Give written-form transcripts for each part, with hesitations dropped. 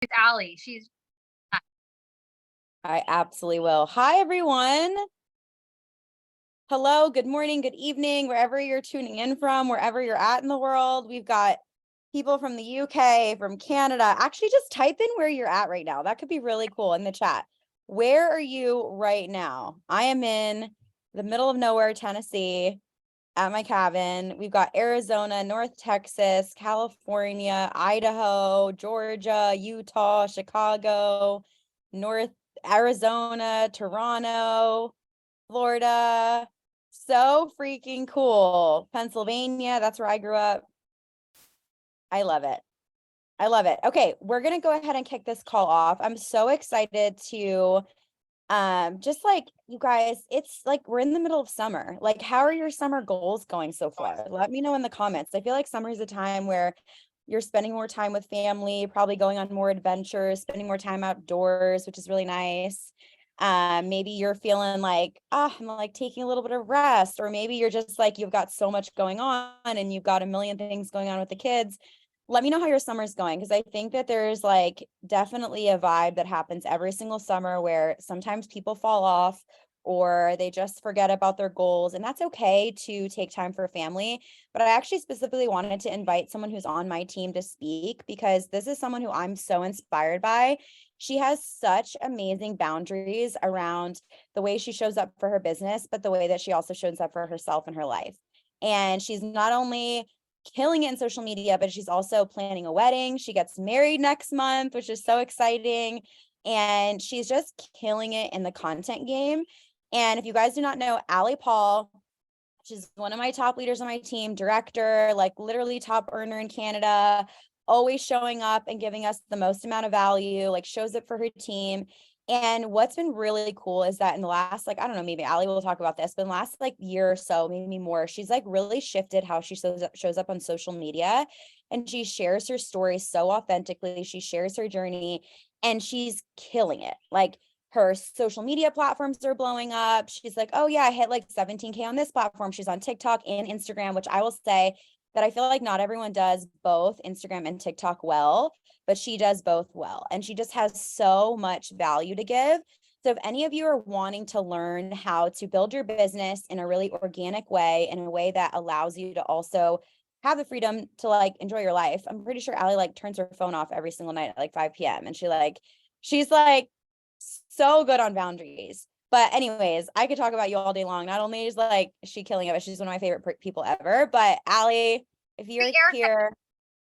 It's Allie. She's I absolutely will. Hi, everyone. Hello, good morning, good evening, wherever you're tuning in from, wherever you're at in the world. We've got people from the UK, from Canada. Actually, just type in where you're at right now. That could be really cool in the chat. Where are you right now? I am in the middle of nowhere, Tennessee, at my cabin. We've got Arizona, North Texas, California, Idaho, Georgia, Utah, Chicago, North Arizona, Toronto, Florida. So freaking cool. Pennsylvania, that's where I grew up. I love it. I love it. Okay, we're going to go ahead and kick this call off. I'm so excited to just like you guys, it's like we're in the middle of summer. Like, how are your summer goals going so far? Let me know in the comments. I feel like summer is a time where you're spending more time with family, probably going on more adventures, spending more time outdoors, which is really nice. Maybe you're feeling like, I'm like taking a little bit of rest, or maybe you're just like you've got so much going on and you've got a million things going on with the kids. Let me know how your summer's going, because I think that there's like definitely a vibe that happens every single summer where sometimes people fall off or they just forget about their goals, and that's okay to take time for family. But I actually specifically wanted to invite someone who's on my team to speak, because this is someone who I'm so inspired by. She has such amazing boundaries around the way she shows up for her business, but the way that she also shows up for herself in her life. And she's not only killing it in social media, but she's also planning a wedding. She gets married next month, which is so exciting. And she's just killing it in the content game. And if you guys do not know, Allie Paul, she's one of my top leaders on my team, director, like literally top earner in Canada, always showing up and giving us the most amount of value, like shows up for her team. And what's been really cool is that in the last, like, I don't know, maybe Allie will talk about this, but in the last like year or so, maybe more, she's like really shifted how she shows up on social media. And she shares her story so authentically. She shares her journey and she's killing it. Like, her social media platforms are blowing up. She's like, oh yeah, I hit like 17K on this platform. She's on TikTok and Instagram, which I will say that I feel like not everyone does both Instagram and TikTok well, but she does both well. And she just has so much value to give. So if any of you are wanting to learn how to build your business in a really organic way, in a way that allows you to also have the freedom to like enjoy your life. I'm pretty sure Allie like turns her phone off every single night at like 5 p.m. And she's like so good on boundaries. But anyways, I could talk about you all day long. Not only is like she killing it, but she's one of my favorite people ever. But Allie, if you're here,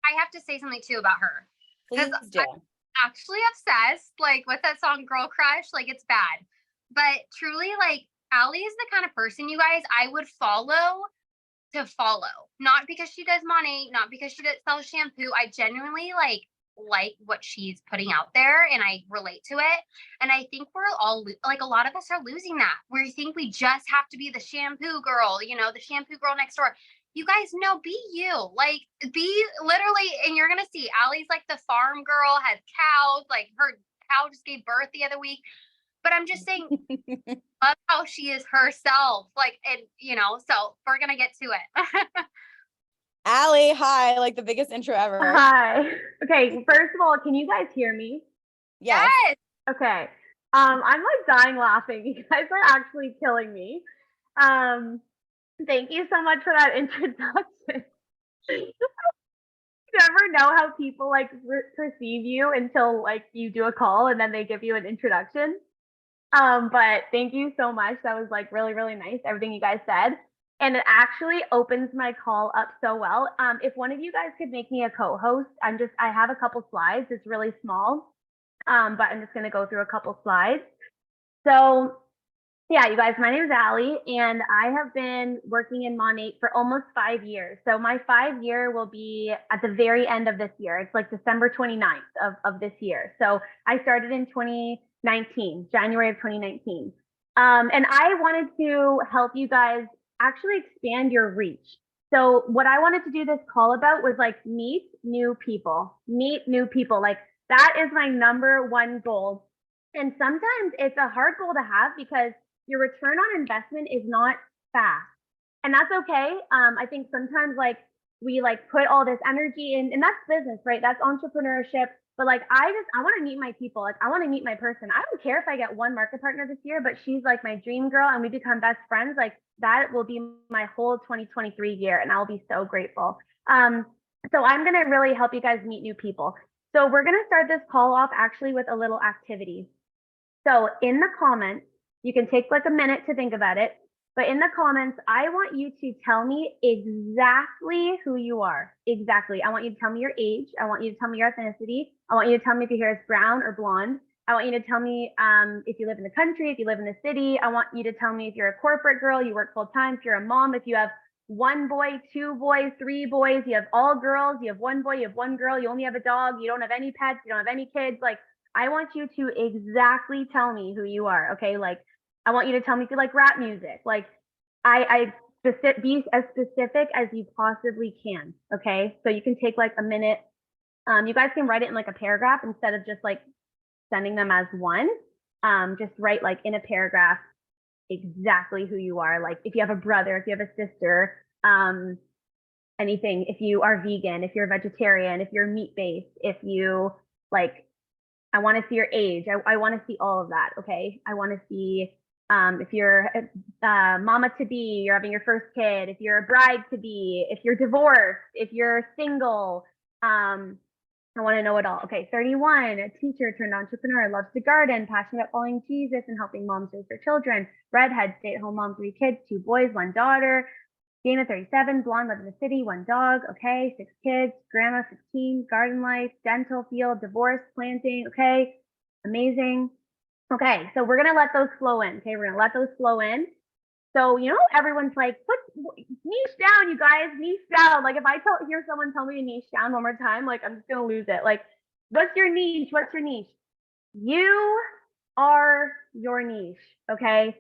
I have to say something too about her, because please do. I'm actually obsessed. Like with that song "Girl Crush," like it's bad, but truly, like Allie is the kind of person, you guys, I would follow to follow. Not because she does money, not because she does sell shampoo. I genuinely like what she's putting out there and I relate to it. And I think we're all like a lot of us are losing that. Where you think we just have to be the shampoo girl, the shampoo girl next door. You guys know, be you. Like be literally, and you're gonna see Allie's like the farm girl, has cows, like her cow just gave birth the other week. But I'm just saying, love how she is herself. Like, and so we're gonna get to it. Allie, hi, like the biggest intro ever. Hi. Okay, first of all, can you guys hear me? Yes. Okay. I'm like dying laughing. You guys are actually killing me. Thank you so much for that introduction. You never know how people like perceive you until like you do a call and then they give you an introduction. But thank you so much. That was like really, really nice, everything you guys said. And it actually opens my call up so well. If one of you guys could make me a co-host, I have a couple slides. It's really small, but I'm just gonna go through a couple slides. So yeah, you guys, my name is Allie, and I have been working in Monat for almost 5 years. So my 5 year will be at the very end of this year. It's like December 29th of this year. So I started in 2019, January of 2019. And I wanted to help you guys actually expand your reach. So what I wanted to do this call about was like meet new people. Like that is my number one goal. And sometimes it's a hard goal to have because your return on investment is not fast. And that's okay. I think sometimes like we like put all this energy in, and that's business, right? That's entrepreneurship. But like, I want to meet my people. Like, I want to meet my person. I don't care if I get one market partner this year, but she's like my dream girl and we become best friends. Like, that will be my whole 2023 year, and I'll be so grateful. So I'm going to really help you guys meet new people. So we're going to start this call off actually with a little activity. So in the comments, you can take like a minute to think about it. But in the comments, I want you to tell me exactly who you are. Exactly. I want you to tell me your age. I want you to tell me your ethnicity. I want you to tell me if your hair is brown or blonde. I want you to tell me if you live in the country, if you live in the city. I want you to tell me if you're a corporate girl, you work full time, if you're a mom, if you have 1 boy, 2 boys, 3 boys, you have all girls, you have 1 boy, you have 1 girl, you only have a dog, you don't have any pets, you don't have any kids. Like, I want you to exactly tell me who you are. Okay. Like, I want you to tell me if you like rap music. Like, be as specific as you possibly can. Okay. So you can take like a minute. You guys can write it in like a paragraph instead of just like sending them as one. Just write like in a paragraph exactly who you are. Like, if you have a brother, if you have a sister, anything, if you are vegan, if you're a vegetarian, if you're meat based, if you like, I want to see your age. I want to see all of that. Okay. I want to see if you're a mama to be, you're having your first kid, if you're a bride to be, if you're divorced, if you're single. I want to know it all. Okay, 31, a teacher turned entrepreneur, loves to garden, passionate about following Jesus and helping moms raise their children. Redhead, stay-at-home mom, 3 kids, 2 boys, 1 daughter. Dana, 37, blonde, live in the city, 1 dog. Okay, 6 kids. Grandma, 15, garden life, dental field, divorce, planting. Okay, amazing. Okay, so we're gonna let those flow in. Okay, we're gonna let those flow in. So, you know, everyone's like, put niche down, you guys, niche down. Like, if I hear someone tell me to niche down one more time, like, I'm just gonna lose it. Like, what's your niche? What's your niche? You are your niche. Okay,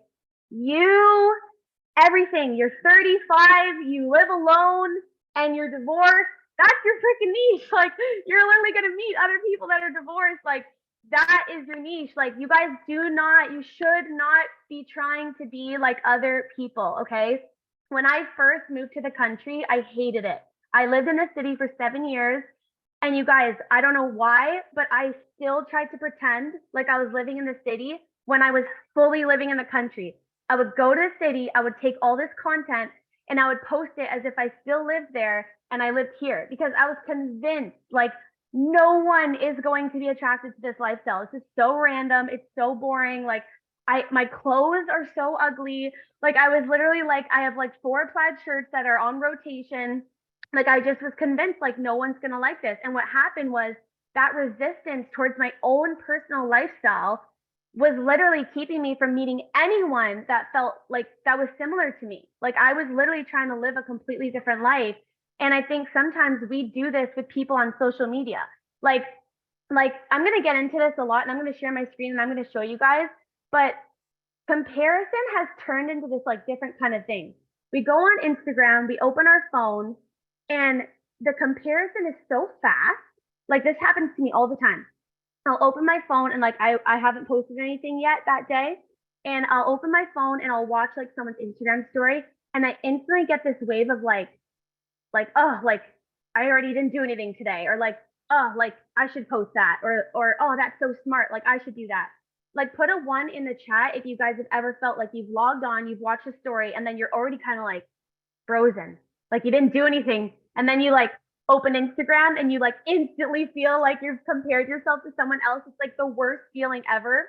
you, everything. You're 35, you live alone, and you're divorced. That's your freaking niche. Like, you're literally gonna meet other people that are divorced. Like, that is your niche. Like, you guys you should not be trying to be like other people. Okay. When I first moved to the country, I hated it. I lived in the city for 7 years. And you guys, I don't know why, but I still tried to pretend like I was living in the city when I was fully living in the country. I would go to the city, I would take all this content and I would post it as if I still lived there and I lived here, because I was convinced like no one is going to be attracted to this lifestyle. This is so random. It's so boring. Like, my clothes are so ugly. Like, I was literally like, I have like 4 plaid shirts that are on rotation. Like, I just was convinced like no one's going to like this. And what happened was that resistance towards my own personal lifestyle was literally keeping me from meeting anyone that felt like that was similar to me. Like, I was literally trying to live a completely different life. And I think sometimes we do this with people on social media. Like I'm going to get into this a lot and I'm going to share my screen and I'm going to show you guys, but comparison has turned into this like different kind of thing. We go on Instagram, we open our phone, and the comparison is so fast. Like, this happens to me all the time. I'll open my phone and like I haven't posted anything yet that day, and I'll open my phone and I'll watch like someone's Instagram story and I instantly get this wave of like, oh, like I already didn't do anything today, or like, oh, like I should post that, or oh, that's so smart, like I should do that. Like, put a 1 in the chat if you guys have ever felt like you've logged on, you've watched a story, and then you're already kind of like frozen, like you didn't do anything, and then you like open Instagram and you like instantly feel like you've compared yourself to someone else. It's like the worst feeling ever.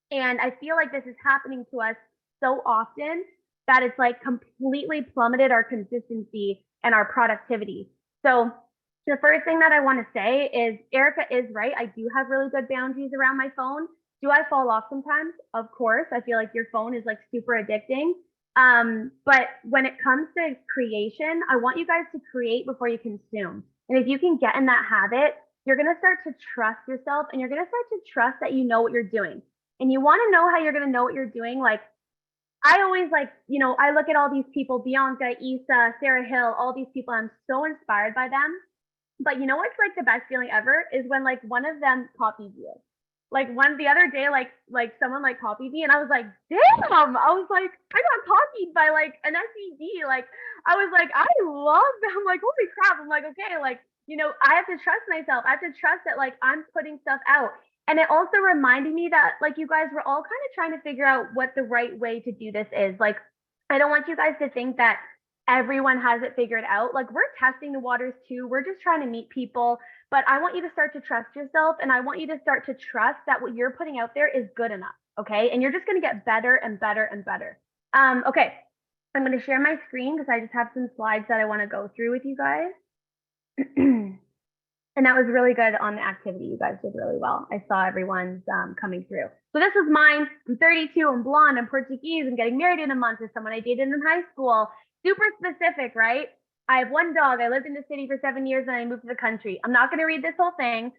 And I feel like this is happening to us so often that it's like completely plummeted our consistency and our productivity. So the first thing that I want to say is Erica is right. I do have really good boundaries around my phone. Do I fall off sometimes? Of course. I feel like your phone is like super addicting. But when it comes to creation, I want you guys to create before you consume. And if you can get in that habit, you're going to start to trust yourself and you're going to start to trust that you know what you're doing. And you want to know how you're going to know what you're doing. Like, I always like, you know, I look at all these people, Bianca, Issa, Sarah Hill, all these people, I'm so inspired by them. But you know what's like the best feeling ever is when like one of them copies you. Like the other day, like someone like copied me and I was like, damn, I was like, I got copied by like an SED. Like, I was like, I love them. I'm like, holy crap. I'm like, okay, like, I have to trust myself. I have to trust that like I'm putting stuff out. And it also reminded me that like you guys were all kind of trying to figure out what the right way to do this is. Like, I don't want you guys to think that everyone has it figured out. Like, we're testing the waters too. We're just trying to meet people. But I want you to start to trust yourself, and I want you to start to trust that what you're putting out there is good enough. Okay. And you're just going to get better and better and better. Okay. I'm going to share my screen because I just have some slides that I want to go through with you guys. And that was really good on the activity. You guys did really well. I saw everyone's coming through. So this is mine. I'm 32. I'm blonde. I'm Portuguese. I'm getting married in a month to someone I dated in high school. Super specific, right? I have one dog. I lived in the city for 7 years and I moved to the country. I'm not going to read this whole thing.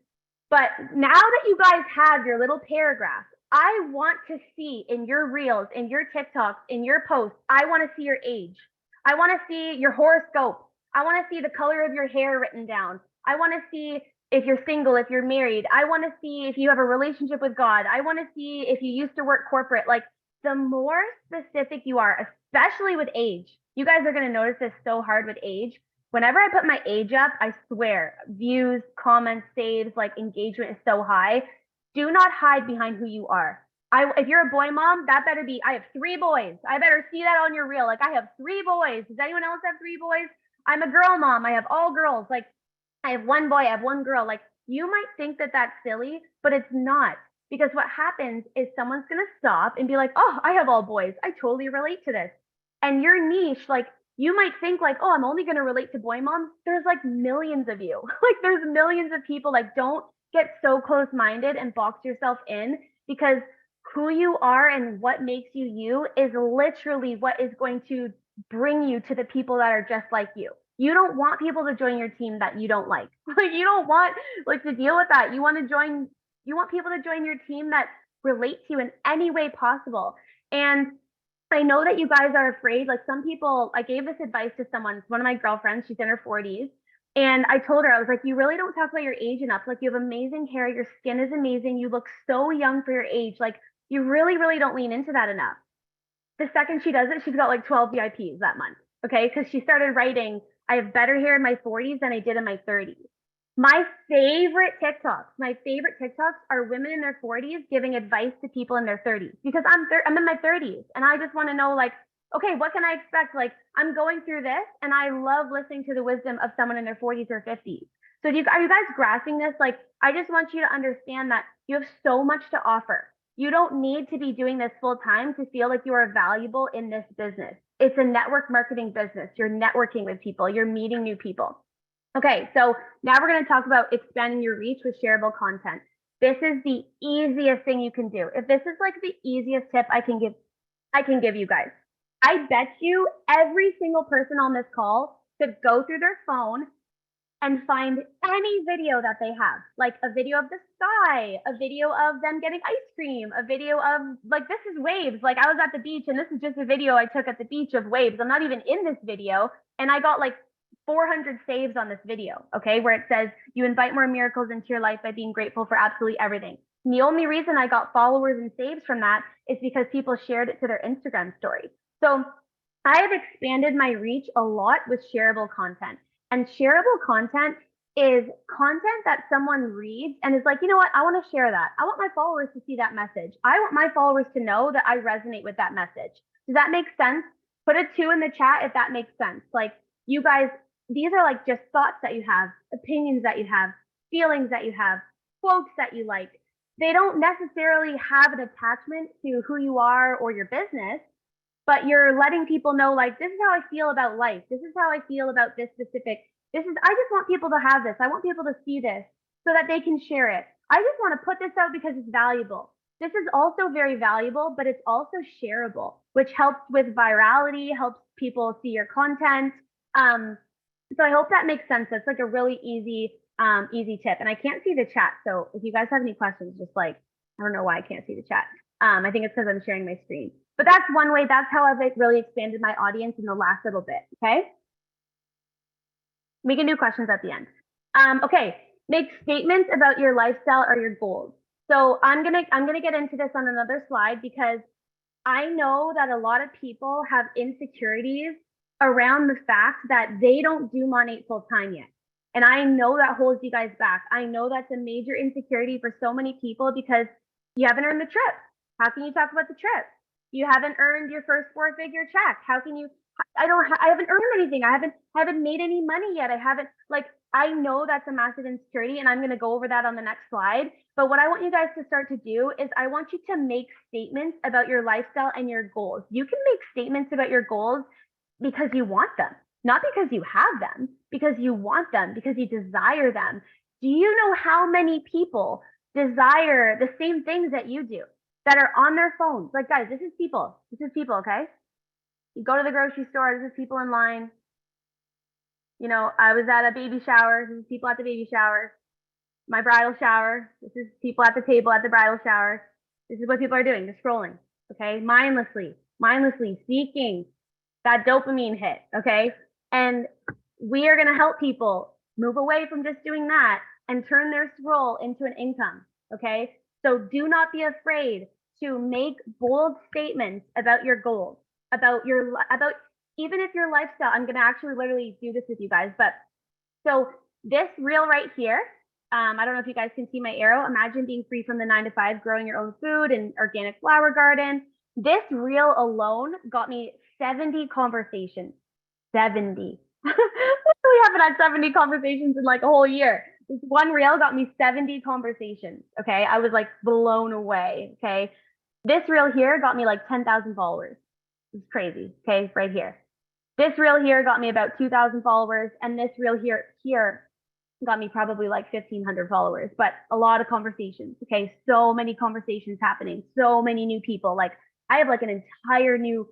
But now that you guys have your little paragraph, I want to see in your reels, in your TikToks, in your posts, I want to see your age. I want to see your horoscope. I want to see the color of your hair written down. I want to see if you're single, if you're married. I want to see if you have a relationship with God. I want to see if you used to work corporate. Like, the more specific you are, especially with age, you guys are going to notice this so hard with age. Whenever I put my age up, I swear, views, comments, saves, like engagement is so high. Do not hide behind who you are. If you're a boy mom, that better be, I have 3 boys. I better see that on your reel. Like, I have 3 boys. Does anyone else have 3 boys? I'm a girl mom. I have all girls. Like, I have 1 boy, I have 1 girl. Like, you might think that that's silly, but it's not. Because what happens is someone's going to stop and be like, oh, I have all boys. I totally relate to this. And your niche, like, you might think like, oh, I'm only going to relate to boy moms. There's like millions of you. Like, there's millions of people. Like, don't get so close-minded and box yourself in, because who you are and what makes you you is literally what is going to bring you to the people that are just like you. You don't want people to join your team that you don't like. Like, you don't want like to deal with that. You want people to join your team that relate to you in any way possible. And I know that you guys are afraid. Like, some people, I gave this advice to someone, one of my girlfriends, she's in her 40s. And I told her, I was like, you really don't talk about your age enough. Like, you have amazing hair. Your skin is amazing. You look so young for your age. Like, you really, really don't lean into that enough. The second she does it, she's got like 12 VIPs that month. Okay. Because she started writing, I have better hair in my 40s than I did in my 30s. My favorite TikToks are women in their 40s giving advice to people in their 30s, because I'm in my 30s and I just want to know, like, okay, what can I expect? Like, I'm going through this and I love listening to the wisdom of someone in their 40s or 50s. So are you guys grasping this? Like, I just want you to understand that you have so much to offer. You don't need to be doing this full time to feel like you are valuable in this business. It's a network marketing business. You're networking with people. You're meeting new people. Okay, so now we're going to talk about expanding your reach with shareable content. This is the easiest thing you can do. If this is like the easiest tip I can give you guys. I bet you every single person on this call should go through their phone and find any video that they have, like a video of the sky, a video of them getting ice cream, a video of, like, this is waves. Like, I was at the beach and this is just a video I took at the beach of waves. I'm not even in this video. And I got like 400 saves on this video, okay, where it says you invite more miracles into your life by being grateful for absolutely everything. And the only reason I got followers and saves from that is because people shared it to their Instagram story. So I have expanded my reach a lot with shareable content. And shareable content is content that someone reads and is like, you know what, I want to share that. I want my followers to see that message. I want my followers to know that I resonate with that message. Does that make sense? Put a 2 in the chat if that makes sense. Like, you guys, these are like just thoughts that you have, opinions that you have, feelings that you have, quotes that you like. They don't necessarily have an attachment to who you are or your business, but you're letting people know, like, this is how I feel about life. This is how I feel about this specific. I just want people to have this. I want people to see this so that they can share it. I just want to put this out because it's valuable. This is also very valuable, but it's also shareable, which helps with virality, helps people see your content. So I hope that makes sense. That's like a really easy tip. And I can't see the chat. So if you guys have any questions, just like, I don't know why I can't see the chat. I think it's because I'm sharing my screen. But that's one way. That's how I've really expanded my audience in the last little bit. Okay. We can do questions at the end. Okay. Make statements about your lifestyle or your goals. So I'm gonna get into this on another slide, because I know that a lot of people have insecurities around the fact that they don't do Monat full time yet. And I know that holds you guys back. I know that's a major insecurity for so many people because you haven't earned the trip. How can you talk about the trip? You haven't earned your first 4-figure check. How can you? I haven't earned anything. I haven't made any money yet. I know that's a massive insecurity, and I'm going to go over that on the next slide. But what I want you guys to start to do is I want you to make statements about your lifestyle and your goals. You can make statements about your goals because you want them, not because you have them, because you want them, because you desire them. Do you know how many people desire the same things that you do that are on their phones? Like, guys, this is people, okay? You go to the grocery store, this is people in line. You know, I was at a baby shower, this is people at the baby shower. My bridal shower, this is people at the table at the bridal shower. This is what people are doing, they're scrolling, okay? Mindlessly seeking that dopamine hit, okay? And we are gonna help people move away from just doing that and turn their scroll into an income, okay? So do not be afraid to make bold statements about your goals, about even if your lifestyle. I'm gonna actually literally do this with you guys, but so this reel right here, I don't know if you guys can see my arrow. Imagine being free from the 9-to-5, growing your own food and organic flower garden. This reel alone got me 70 conversations. 70. We haven't had 70 conversations in like a whole year. This one reel got me 70 conversations. Okay. I was like blown away. Okay. This reel here got me like 10,000 followers. It's crazy. Okay. Right here. This reel here got me about 2,000 followers. And this reel here got me probably like 1,500 followers, but a lot of conversations. Okay. So many conversations happening. So many new people. Like I have entire new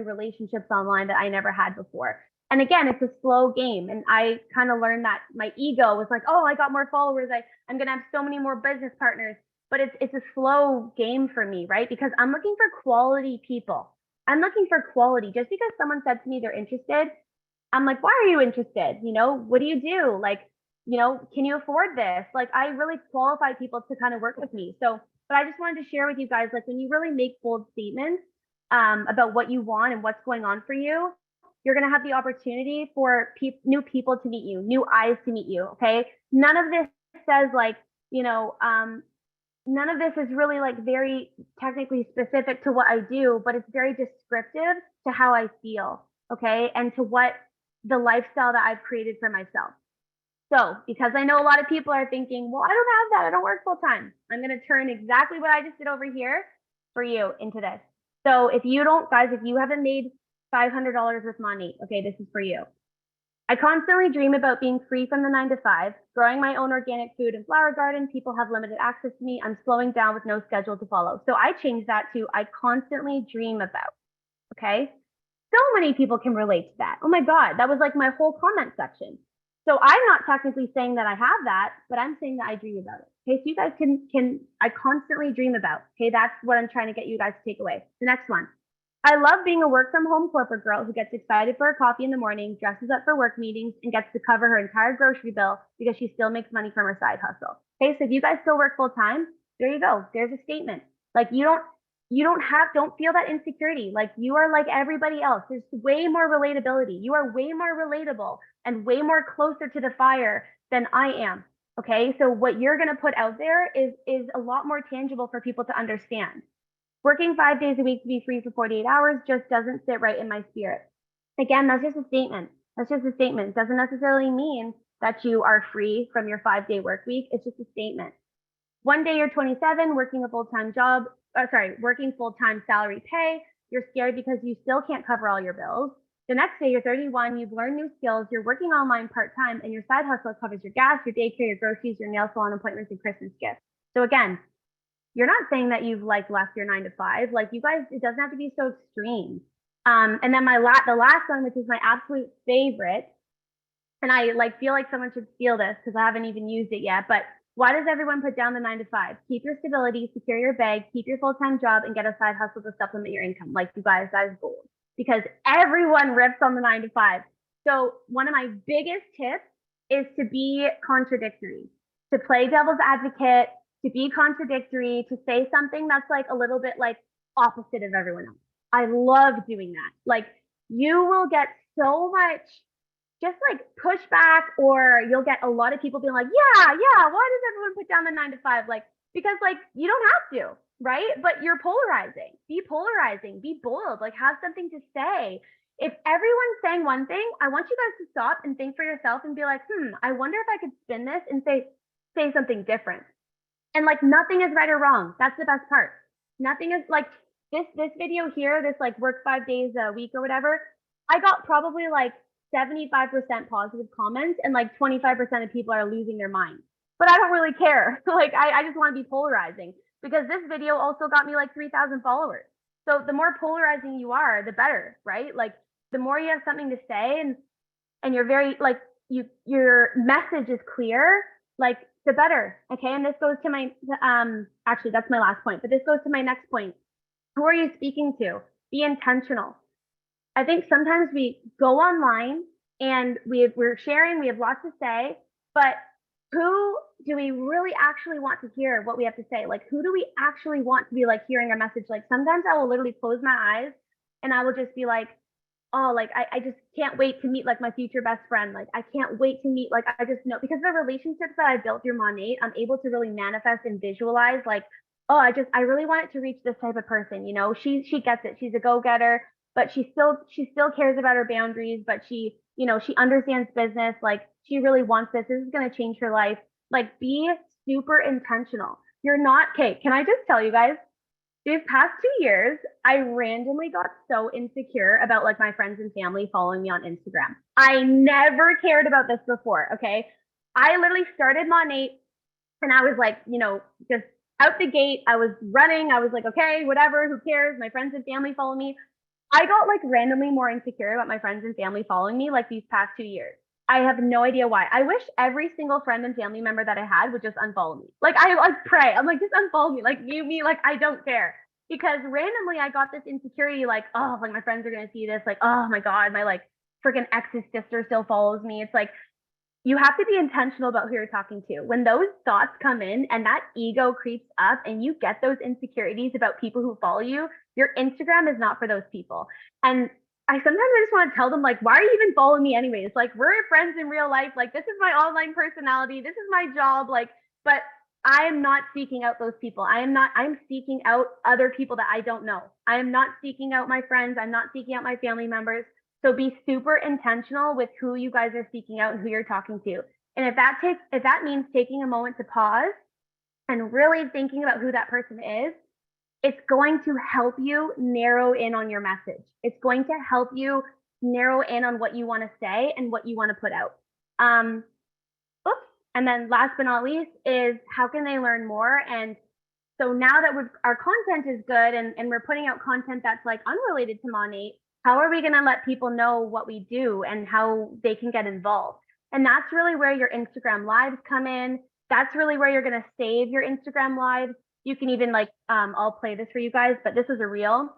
relationships online that I never had before. And again, it's a slow game. And I kind of learned that my ego was like, oh, I got more followers. I'm going to have so many more business partners. But it's a slow game for me, right? Because I'm looking for quality people. I'm looking for quality. Just because someone said to me they're interested, I'm like, why are you interested? You know, what do you do? Like, you know, can you afford this? Like, I really qualify people to kind of work with me. So, but I just wanted to share with you guys, like when you really make bold statements about what you want and what's going on for you, you're going to have the opportunity for new people to meet you, new eyes to meet you. Okay. None of this says like, you know, none of this is really like very technically specific to what I do, but it's very descriptive to how I feel. Okay. And to what the lifestyle that I've created for myself. So, because I know a lot of people are thinking, well, I don't have that. I don't work full time. I'm going to turn exactly what I just did over here for you into this. So if you haven't made $500 with money, okay, this is for you. I constantly dream about being free from the 9-to-5, growing my own organic food and flower garden. People have limited access to me. I'm slowing down with no schedule to follow. So I changed that to I constantly dream about, okay? So many people can relate to that. Oh my God, that was like my whole comment section. So I'm not technically saying that I have that, but I'm saying that I dream about it. Okay, so you guys I constantly dream about. Okay, that's what I'm trying to get you guys to take away. The next one. I love being a work from home corporate girl who gets excited for a coffee in the morning, dresses up for work meetings, and gets to cover her entire grocery bill because she still makes money from her side hustle. Okay, so if you guys still work full time, there you go. There's a statement. Like don't feel that insecurity. Like you are like everybody else. There's way more relatability. You are way more relatable and way more closer to the fire than I am. Okay. So what you're going to put out there is a lot more tangible for people to understand. Working 5 days a week to be free for 48 hours just doesn't sit right in my spirit. Again, that's just a statement. It doesn't necessarily mean that you are free from your 5-day work week. It's just a statement. One day you're 27, working full-time salary pay. You're scared because you still can't cover all your bills. The next day you're 31, you've learned new skills, you're working online part-time, and your side hustle covers your gas, your daycare, your groceries, your nail salon appointments, and Christmas gifts. So again, you're not saying that you've like left your 9-to-5. Like you guys, it doesn't have to be so extreme. And then the last one, which is my absolute favorite, and I like feel like someone should steal this because I haven't even used it yet, but why does everyone put down the 9-to-5? Keep your stability, secure your bag, keep your full-time job, and get a side hustle to supplement your income. Like you guys, that is gold. Because everyone rips on the 9-to-5. So one of my biggest tips is to be contradictory, to play devil's advocate, to be contradictory, to say something that's like a little bit like opposite of everyone else. I love doing that. Like you will get so much just like push back, or you'll get a lot of people being like, yeah, why does everyone put down the 9 to 5? Like, because like you don't have to, right? But you're polarizing. Be polarizing, be bold, like have something to say. If everyone's saying one thing, I want you guys to stop and think for yourself and be like, I wonder if I could spin this and say something different. And like nothing is right or wrong. That's the best part. Nothing is like this video here, this like work 5 days a week or whatever. I got probably like 75% positive comments, and like 25% of people are losing their mind. But I don't really care. Like I just want to be polarizing, because this video also got me like 3,000 followers. So the more polarizing you are, the better, right? Like the more you have something to say, and you're very like your message is clear, like the better. Okay. And this goes to my actually that's my last point, but this goes to my next point. Who are you speaking to? Be intentional. I think sometimes we go online and we're sharing, we have lots to say, but who do we really actually want to hear what we have to say? Like, who do we actually want to be like hearing our message? Like sometimes I will literally close my eyes and I will just be like, oh, like I just can't wait to meet like my future best friend. Like I can't wait to meet, like I just know, because the relationships that I built through Monat, I'm able to really manifest and visualize like, oh, I really want it to reach this type of person. You know, she gets it. She's a go-getter, but she still cares about her boundaries, but she, you know, she understands business. Like she really wants this. This is going to change her life. Like be super intentional. You're not, okay, can I just tell you guys, these past 2 years, I randomly got so insecure about like my friends and family following me on Instagram. I never cared about this before, okay? I literally started Monat and I was like, you know, just out the gate, I was running. I was like, okay, whatever, who cares? My friends and family follow me. I got like randomly more insecure about my friends and family following me like these past 2 years. I have no idea why. I wish every single friend and family member that I had would just unfollow me. Like I like pray. I'm like, just unfollow me. Like mute me. Like I don't care. Because randomly I got this insecurity, like, oh, like my friends are gonna see this. Like, oh my God, my like freaking ex's sister still follows me. It's like you have to be intentional about who you're talking to. When those thoughts come in and that ego creeps up and you get those insecurities about people who follow you, your Instagram is not for those people. And I sometimes I just want to tell them, like, why are you even following me anyways? Like, we're friends in real life. Like, this is my online personality. This is my job. Like, but I am not seeking out those people. I'm seeking out other people that I don't know. I am not seeking out my friends. I'm not seeking out my family members. So be super intentional with who you guys are seeking out and who you're talking to. And if that means taking a moment to pause and really thinking about who that person is, it's going to help you narrow in on your message. It's going to help you narrow in on what you want to say and what you want to put out. And then last but not least is how can they learn more? And so now that our content is good and we're putting out content that's like unrelated to Monat, how are we going to let people know what we do and how they can get involved? And that's really where your Instagram lives come in. That's really where you're going to save your Instagram lives. You can even like, I'll play this for you guys, but this is a reel.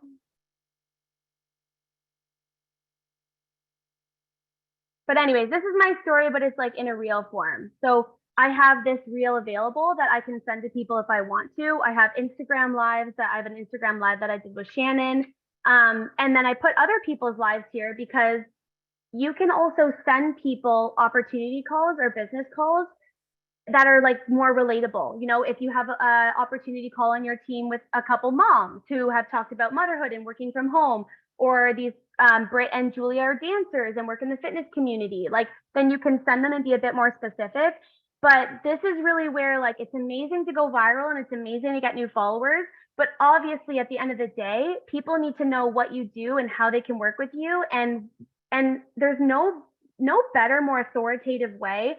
But anyways, this is my story, but it's like in a reel form. So I have this reel available that I can send to people if I want to. I have Instagram lives I have an Instagram live that I did with Shannon. And then I put other people's lives here because you can also send people opportunity calls or business calls that are like more relatable. You know, if you have an opportunity call on your team with a couple moms who have talked about motherhood and working from home, or these Britt and Julia are dancers and work in the fitness community, like then you can send them and be a bit more specific. But this is really where like it's amazing to go viral and it's amazing to get new followers. But obviously at the end of the day, people need to know what you do and how they can work with you. And there's no better, more authoritative way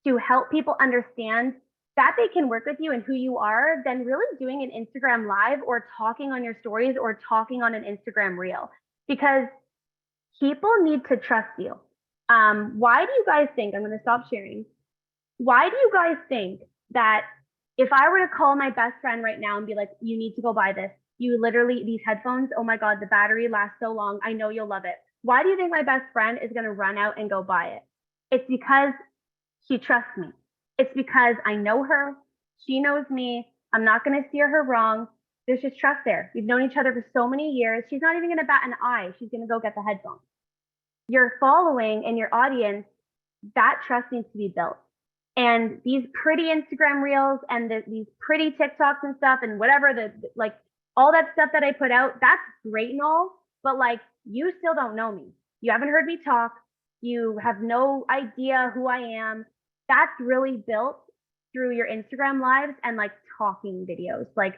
to help people understand that they can work with you and who you are than really doing an Instagram live or talking on your stories or talking on an Instagram reel, because people need to trust you. Why do you guys think, I'm going to stop sharing. Why do you guys think that if I were to call my best friend right now and be like, you need to go buy this, you literally, these headphones, oh my God, the battery lasts so long. I know you'll love it. Why do you think my best friend is going to run out and go buy it? It's because she trusts me. It's because I know her. She knows me. I'm not going to steer her wrong. There's just trust there. We've known each other for so many years. She's not even going to bat an eye. She's going to go get the headphones. Your following and your audience that trust needs to be built. And these pretty Instagram reels and these pretty TikToks and stuff and whatever like all that stuff that I put out, that's great and all, but like you still don't know me. You haven't heard me talk. You have no idea who I am. That's really built through your Instagram lives and like talking videos. Like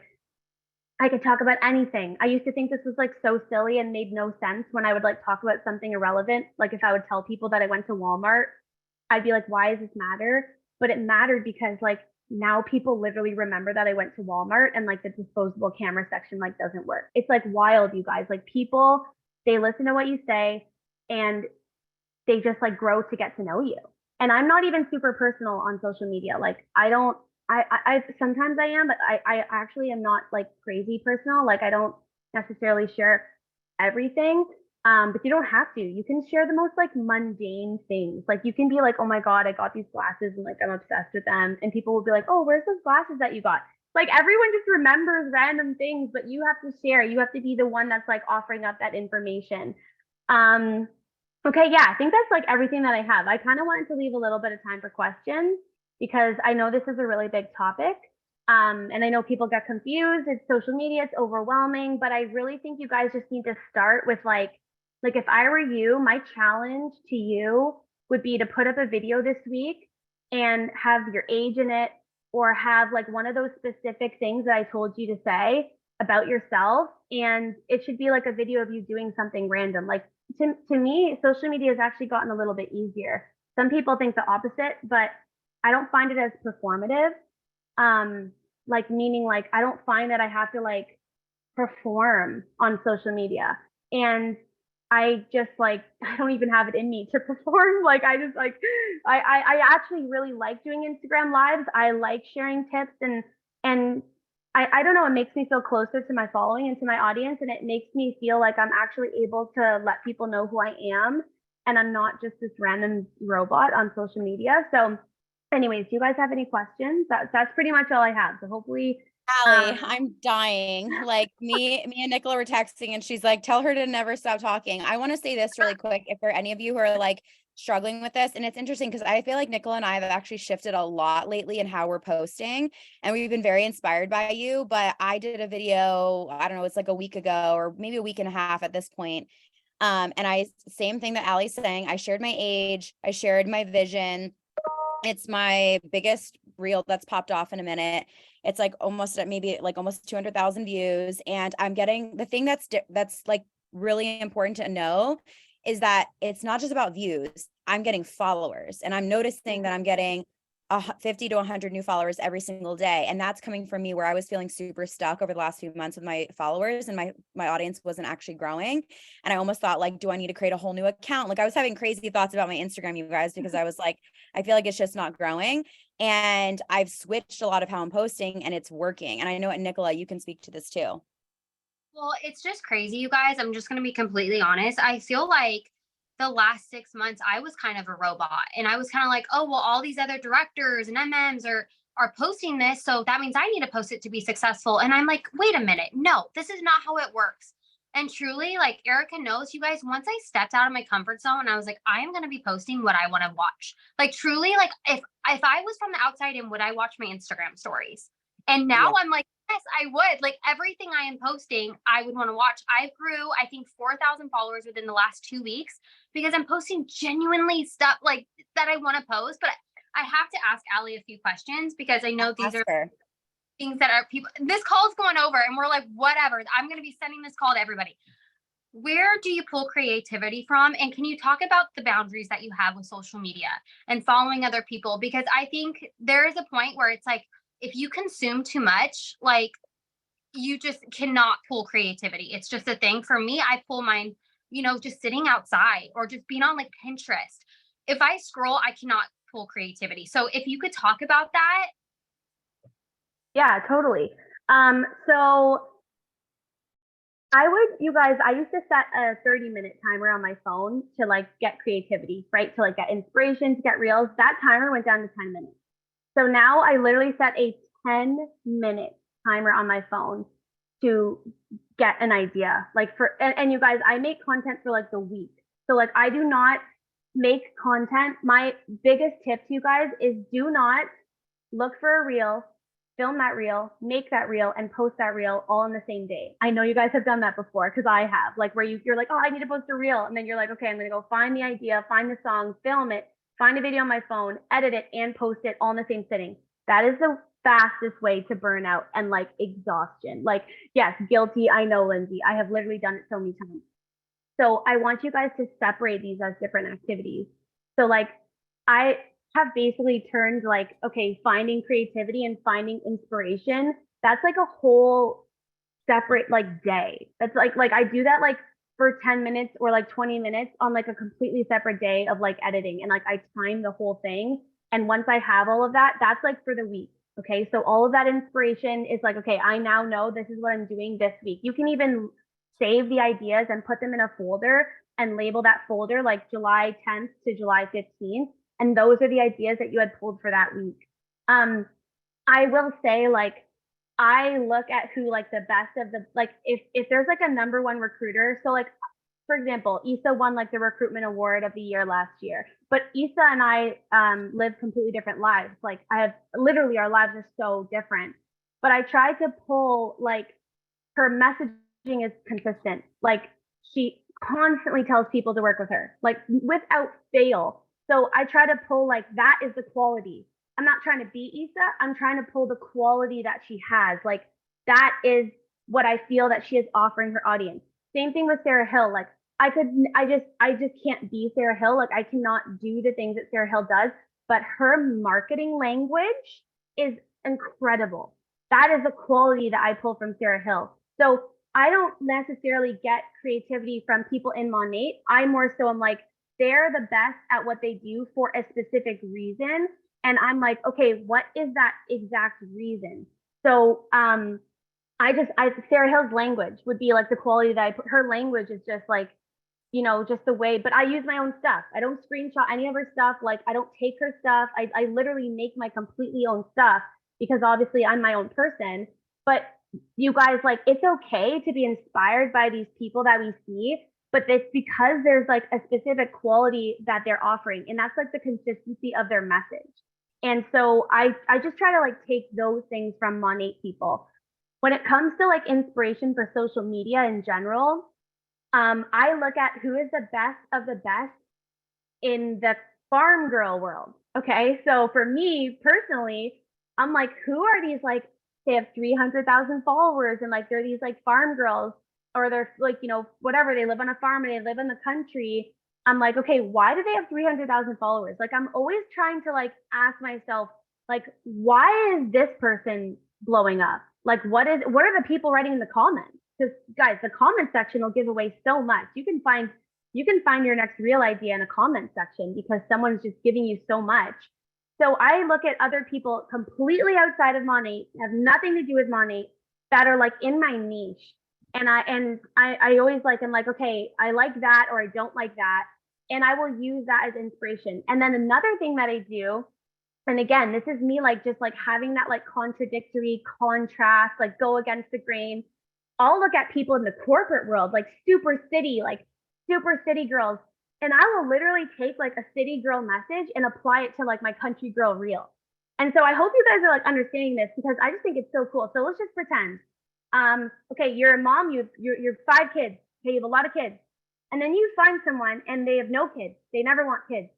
I could talk about anything. I used to think this was like so silly and made no sense when I would like talk about something irrelevant. Like if I would tell people that I went to Walmart, I'd be like, why does this matter? But it mattered because like now people literally remember that I went to Walmart and like the disposable camera section like doesn't work. It's like wild, you guys. Like people, they listen to what you say and they just like grow to get to know you. And I'm not even super personal on social media. Like I sometimes I am, but I actually am not like crazy personal. Like I don't necessarily share everything. But you don't have to. You can share the most like mundane things. Like you can be like, oh my God, I got these glasses and like I'm obsessed with them. And people will be like, oh, where's those glasses that you got? Like everyone just remembers random things, but you have to share. You have to be the one that's like offering up that information. Okay, yeah, I think that's like everything that I have. I kind of wanted to leave a little bit of time for questions because I know this is a really big topic. And I know people get confused. It's social media, it's overwhelming, but I really think you guys just need to start with like if I were you, my challenge to you would be to put up a video this week and have your age in it or have like one of those specific things that I told you to say about yourself. And it should be like a video of you doing something random. Like to me, social media has actually gotten a little bit easier. Some people think the opposite, but I don't find it as performative. Like meaning like I don't find that I have to like perform on social media. And I just like I don't even have it in me to perform. Like I just like I actually really like doing Instagram lives. I like sharing tips and I don't know, it makes me feel closer to my following and to my audience, and it makes me feel like I'm actually able to let people know who I am and I'm not just this random robot on social media. So anyways, do you guys have any questions? That's pretty much all I have. So hopefully Allie, I'm dying. Like me and Nicola were texting and she's like, tell her to never stop talking. I want to say this really quick. If there are any of you who are like struggling with this, and it's interesting because I feel like Nicola and I have actually shifted a lot lately in how we're posting and we've been very inspired by you. But I did a video, I don't know, it's like a week ago or maybe a week and a half at this point. And same thing that Allie's saying, I shared my age, I shared my vision. It's my biggest reel that's popped off in a minute. It's like almost at maybe like almost 200,000 views. And I'm getting the thing that's like really important to know is that it's not just about views. I'm getting followers and I'm noticing that I'm getting 50 to 100 new followers every single day. And that's coming from me where I was feeling super stuck over the last few months with my followers and my audience wasn't actually growing. And I almost thought like, do I need to create a whole new account? Like I was having crazy thoughts about my Instagram, you guys, because I was like, I feel like it's just not growing. And I've switched a lot of how I'm posting and it's working. And I know, Nicola, you can speak to this too. Well, it's just crazy, you guys. I'm just going to be completely honest. I feel like the last 6 months, I was kind of a robot and I was kind of like, oh, well, all these other directors and MMs are posting this. So that means I need to post it to be successful. And I'm like, wait a minute. No, this is not how it works. And truly, like Erica knows, you guys, once I stepped out of my comfort zone and I was like, I am going to be posting what I want to watch. Like truly, like if I was from the outside in, would I watch my Instagram stories? And now I'm like, yes, I would. Like everything I am posting, I would want to watch. I grew, I think, 4,000 followers within the last 2 weeks because I'm posting genuinely stuff like that I want to post. But I have to ask Allie a few questions because I know these are things that are people. This call is going over and we're like, whatever. I'm going to be sending this call to everybody. Where do you pull creativity from? And can you talk about the boundaries that you have with social media and following other people? Because I think there is a point where it's like, if you consume too much, like you just cannot pull creativity. It's just a thing. For me, I pull mine, just sitting outside or just being on like Pinterest. If I scroll, I cannot pull creativity. So if you could talk about that. Yeah, totally. So I used to set a 30-minute timer on my phone to like get creativity, right? To like get inspiration, to get reels. That timer went down to 10 minutes. So now I literally set a 10-minute timer on my phone to get an idea. Like and you guys, I make content for like the week. So like I do not make content. My biggest tip to you guys is do not look for a reel, film that reel, make that reel, and post that reel all in the same day. I know you guys have done that before because I have. Like where you're like, oh, I need to post a reel. And then you're like, okay, I'm going to go find the idea, find the song, film it, find a video on my phone, edit it, and post it all in the same sitting. That is the fastest way to burn out and like exhaustion. Like, yes, guilty. I know, Lindsay. I have literally done it so many times. So I want you guys to separate these as different activities. So like I have basically turned like, okay, finding creativity and finding inspiration, that's like a whole separate like day. That's like I do that like for 10 minutes or like 20 minutes on like a completely separate day of like editing, and like I time the whole thing. And once I have all of that, that's like for the week. Okay. So all of that inspiration is like, okay, I now know this is what I'm doing this week. You can even save the ideas and put them in a folder and label that folder like July 10th to July 15th. And those are the ideas that you had pulled for that week. I will say, like, I look at who like the best of the, like if there's like a number one recruiter. So like, for example, Issa won like the recruitment award of the year last year, but Issa and I live completely different lives. Like I have literally, our lives are so different, but I try to pull like her messaging is consistent. Like she constantly tells people to work with her, like without fail. So I try to pull like that is the quality. I'm not trying to beat Issa. I'm trying to pull the quality that she has. Like that is what I feel that she is offering her audience. Same thing with Sarah Hill. Like I just can't be Sarah Hill. Like I cannot do the things that Sarah Hill does, but her marketing language is incredible. That is the quality that I pull from Sarah Hill. So I don't necessarily get creativity from people in Monat. I more so am like, they're the best at what they do for a specific reason. And I'm like, okay, what is that exact reason? So Sarah Hill's language would be like the quality that I put. Her language is just like, just the way, but I use my own stuff. I don't screenshot any of her stuff. Like I don't take her stuff. I literally make my completely own stuff because obviously I'm my own person. But you guys, like, it's okay to be inspired by these people that we see, but it's because there's like a specific quality that they're offering, and that's like the consistency of their message. And so I just try to like take those things from Monat people. When it comes to like inspiration for social media in general, I look at who is the best of the best in the farm girl world. Okay, so for me personally, I'm like, who are these like, they have 300,000 followers and like they're these like farm girls, or they're like, whatever, they live on a farm and they live in the country. I'm like, okay, why do they have 300,000 followers? Like I'm always trying to like ask myself, like, why is this person blowing up? Like what are the people writing in the comments? Because guys, the comment section will give away so much. You can find your next real idea in a comment section because someone's just giving you so much. So I look at other people completely outside of Monat, have nothing to do with Monat, that are like in my niche. And I always like, I'm like, okay, I like that or I don't like that. And I will use that as inspiration. And then another thing that I do, and again, this is me like just like having that like contradictory contrast, like go against the grain. I'll look at people in the corporate world, like super city girls. And I will literally take like a city girl message and apply it to like my country girl reel. And so I hope you guys are like understanding this because I just think it's so cool. So let's just pretend, okay, you're a mom, you're 5 kids. Okay, you have a lot of kids. And then you find someone and they have no kids. They never want kids.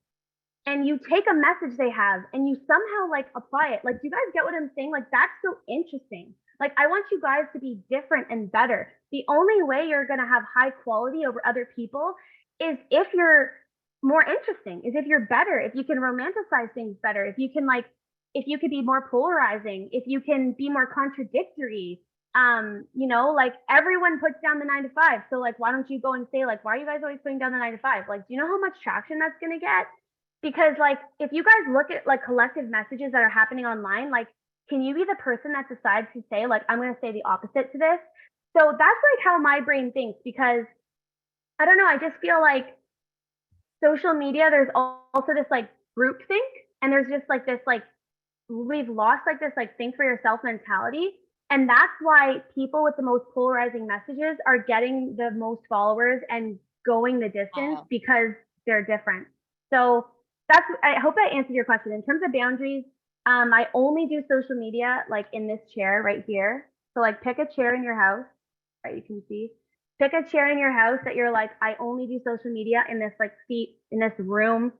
And you take a message they have and you somehow like apply it. Like, do you guys get what I'm saying? Like, that's so interesting. Like, I want you guys to be different and better. The only way you're going to have high quality over other people is if you're more interesting, is if you're better, if you can romanticize things better, if you could be more polarizing, if you can be more contradictory. Like everyone puts down the 9 to 5. So like, why don't you go and say like, why are you guys always putting down the 9 to 5? Like, do you know how much traction that's going to get? Because like, if you guys look at like collective messages that are happening online, like, can you be the person that decides to say like, I'm going to say the opposite to this? So that's like how my brain thinks, because I don't know, I just feel like social media, there's also this like group think, and there's just like this, like, we've lost like this, like, think for yourself mentality. And that's why people with the most polarizing messages are getting the most followers and going the distance, because they're different. So I hope that answered your question. In terms of boundaries, I only do social media like in this chair right here. So like pick a chair in your house, right? You can see. Pick a chair in your house that you're like, I only do social media in this like seat in this room.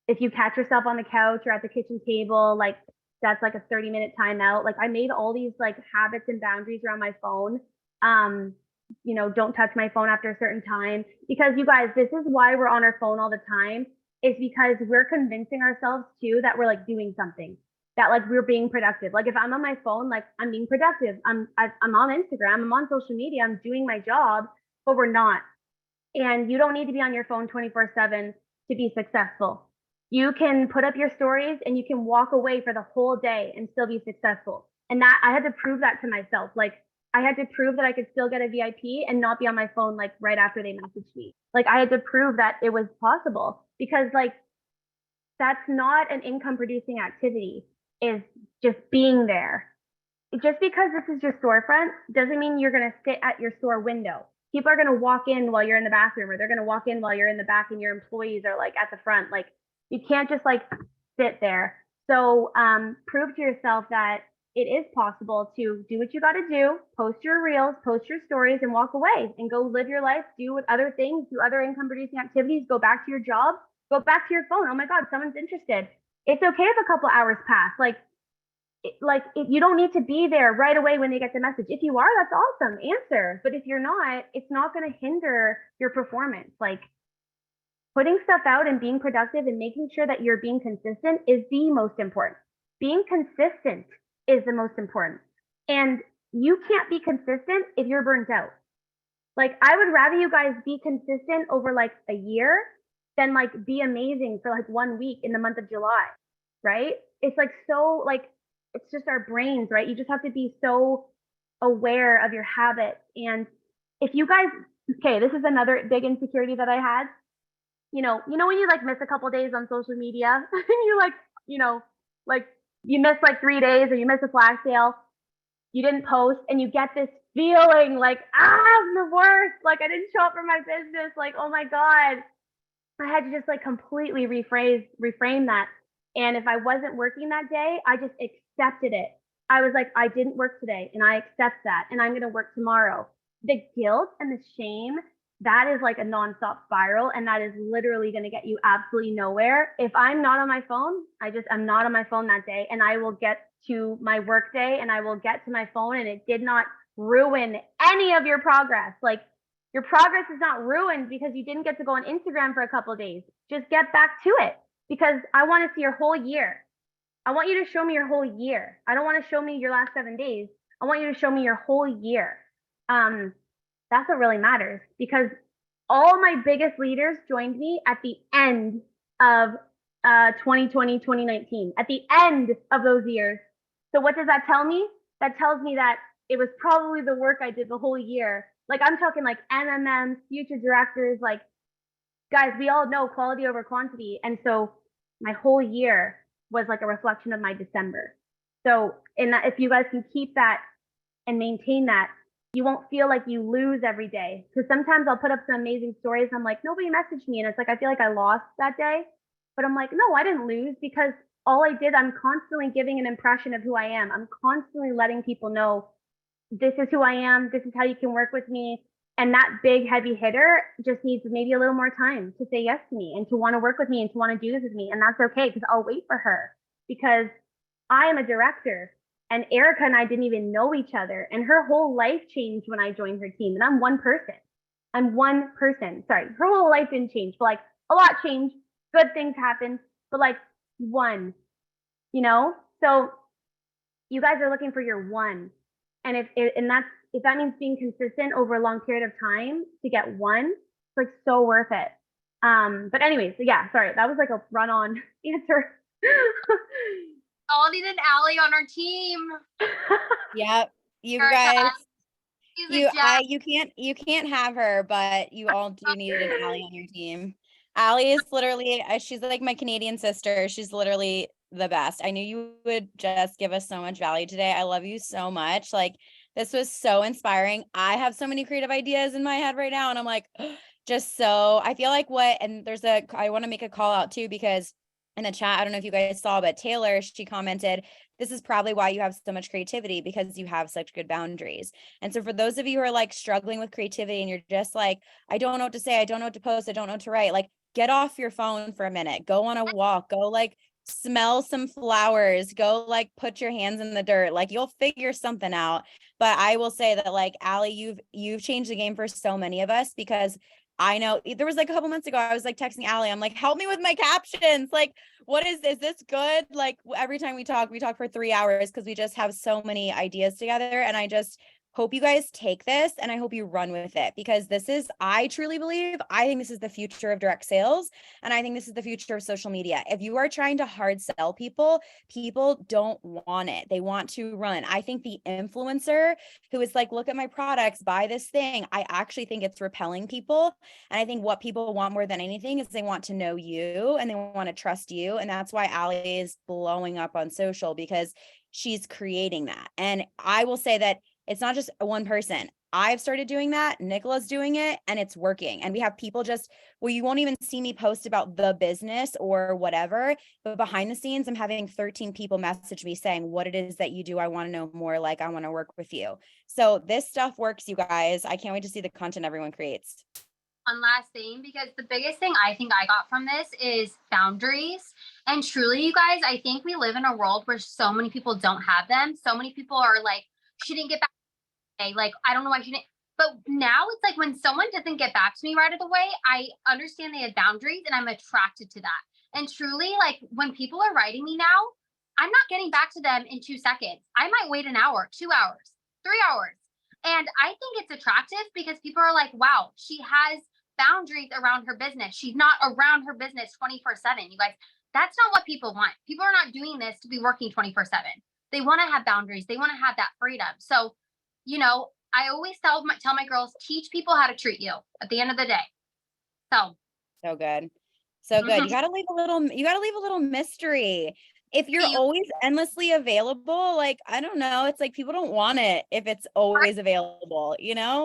If you catch yourself on the couch or at the kitchen table, like that's like a 30-minute timeout. Like I made all these like habits and boundaries around my phone. Don't touch my phone after a certain time, because you guys, this is why we're on our phone all the time, is because we're convincing ourselves too that we're like doing something, that like we're being productive. Like if I'm on my phone, like I'm being productive. I'm on Instagram, I'm on social media, I'm doing my job, but we're not. And you don't need to be on your phone 24/7 to be successful. You can put up your stories and you can walk away for the whole day and still be successful. And that I had to prove that to myself. Like I had to prove that I could still get a VIP and not be on my phone like right after they messaged me. Like I had to prove that it was possible, because like that's not an income producing activity, is just being there. Just because this is your storefront doesn't mean you're going to sit at your store window. People are going to walk in while you're in the bathroom, or they're going to walk in while you're in the back and your employees are like at the front. Like you can't just like sit there. So prove to yourself that it is possible to do what you got to do, post your reels, post your stories, and walk away and go live your life, do what other things, do other income producing activities, go back to your job, go back to your phone. Oh my God, someone's interested. It's okay if a couple hours pass. You don't need to be there right away when they get the message. If you are, that's awesome, answer. But if you're not, it's not going to hinder your performance. Like putting stuff out and being productive and making sure that you're being consistent is the most important. Being consistent is the most important. And you can't be consistent if you're burnt out. Like I would rather you guys be consistent over like a year than like be amazing for like 1 week in the month of July, right? It's like so like, it's just our brains, right? You just have to be so aware of your habits. And if you guys, okay, this is another big insecurity that I had. You know when you like miss a couple days on social media and you like, like you miss like 3 days, or you miss a flash sale, you didn't post, and you get this feeling like, I'm the worst. Like I didn't show up for my business. Like, oh my God. I had to just like completely reframe that. And if I wasn't working that day, I just accepted it. I was like, I didn't work today, and I accept that, and I'm going to work tomorrow. The guilt and the shame, that is like a nonstop spiral, and that is literally going to get you absolutely nowhere. If I'm not on my phone, I'm not on my phone that day, and I will get to my work day and I will get to my phone, and it did not ruin any of your progress. Like your progress is not ruined because you didn't get to go on Instagram for a couple of days. Just get back to it, because I want to see your whole year. I want you to show me your whole year. I don't want to show me your last 7 days. I want you to show me your whole year. That's what really matters, because all my biggest leaders joined me at the end of 2020, 2019, at the end of those years. So what does that tell me? That tells me that it was probably the work I did the whole year. Like I'm talking like MMMs, future directors, like guys, we all know quality over quantity. And so my whole year was like a reflection of my December. So if you guys can keep that and maintain that, you won't feel like you lose every day. Because sometimes I'll put up some amazing stories. I'm like, nobody messaged me. And it's like, I feel like I lost that day. But I'm like, no, I didn't lose, because all I did, I'm constantly giving an impression of who I am. I'm constantly letting people know, this is who I am. This is how you can work with me. And that big heavy hitter just needs maybe a little more time to say yes to me and to want to work with me and to want to do this with me. And that's okay, because I'll wait for her, because I am a director, and Erica and I didn't even know each other, and her whole life changed when I joined her team. And I'm one person. Sorry, her whole life didn't change, but like a lot changed. Good things happened, but like one, So you guys are looking for your one. And if that means being consistent over a long period of time to get one, it's like so worth it. But anyways, so yeah, sorry, that was like a run-on answer. All needed Allie on our team. Yep. You Erica, guys, she's a gem. you can't have her, but you all do need an Allie on your team. Allie is literally, she's like my Canadian sister. She's literally the best. I knew you would just give us so much value today. I love you so much. Like, this was so inspiring. I have so many creative ideas in my head right now, and I'm like, just so I feel like and I want to make a call out too, because in the chat, I don't know if you guys saw, but Taylor, she commented, this is probably why you have so much creativity, because you have such good boundaries. And so for those of you who are like struggling with creativity and you're just like, I don't know what to say, I don't know what to post, I don't know what to write, like get off your phone for a minute, go on a walk, go like smell some flowers, go like put your hands in the dirt, like you'll figure something out. But I will say that like Allie, you've changed the game for so many of us, because I know there was like a couple months ago, I was like texting Allie, I'm like, help me with my captions. Like, what is this good? Like every time we talk for 3 hours because we just have so many ideas together. And I just hope you guys take this and I hope you run with it, because I truly believe, I think this is the future of direct sales. And I think this is the future of social media. If you are trying to hard sell people don't want it. They want to run. I think the influencer who is like, look at my products, buy this thing, I actually think it's repelling people. And I think what people want more than anything is they want to know you and they want to trust you. And that's why Allie is blowing up on social, because she's creating that. And I will say that it's not just one person. I've started doing that. Nicola's doing it and it's working. And we have people just where you won't even see me post about the business or whatever, but behind the scenes, I'm having 13 people message me saying what it is that you do. I want to know more. Like, I want to work with you. So this stuff works, you guys. I can't wait to see the content everyone creates. One last thing, because the biggest thing I think I got from this is boundaries. And truly, you guys, I think we live in a world where so many people don't have them. So many people are like, she didn't get back today. Like, I don't know why she didn't. But now it's like when someone doesn't get back to me right away, I understand they have boundaries and I'm attracted to that. And truly, like when people are writing me now, I'm not getting back to them in 2 seconds. I might wait an hour, 2 hours, 3 hours. And I think it's attractive because people are like, wow, she has boundaries around her business. She's not around her business 24/7. You guys, that's not what people want. People are not doing this to be working 24/7. They want to have boundaries. They want to have that freedom. So, I always tell my girls, teach people how to treat you at the end of the day. So good. So good. You gotta leave a little mystery. If you're always endlessly available, like, I don't know, it's like people don't want it if it's always available,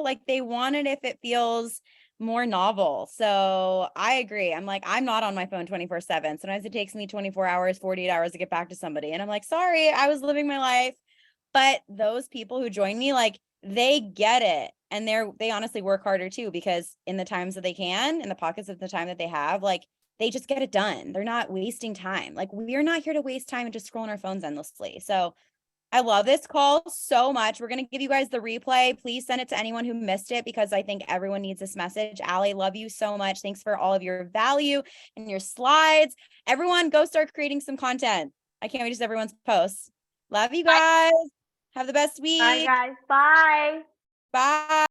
like they want it if it feels more novel. So I agree. I'm like, I'm not on my phone 24/7. Sometimes it takes me 24 hours, 48 hours to get back to somebody. And I'm like, sorry, I was living my life. But those people who join me, like, they get it. And they honestly work harder too, because in the times that they can, in the pockets of the time that they have, like, they just get it done. They're not wasting time. Like, we're not here to waste time and just scrolling our phones endlessly. So I love this call so much. We're going to give you guys the replay. Please send it to anyone who missed it, because I think everyone needs this message. Allie, love you so much. Thanks for all of your value and your slides. Everyone go start creating some content. I can't wait to see everyone's posts. Love you guys. Have the best week. Bye, guys. Bye. Bye.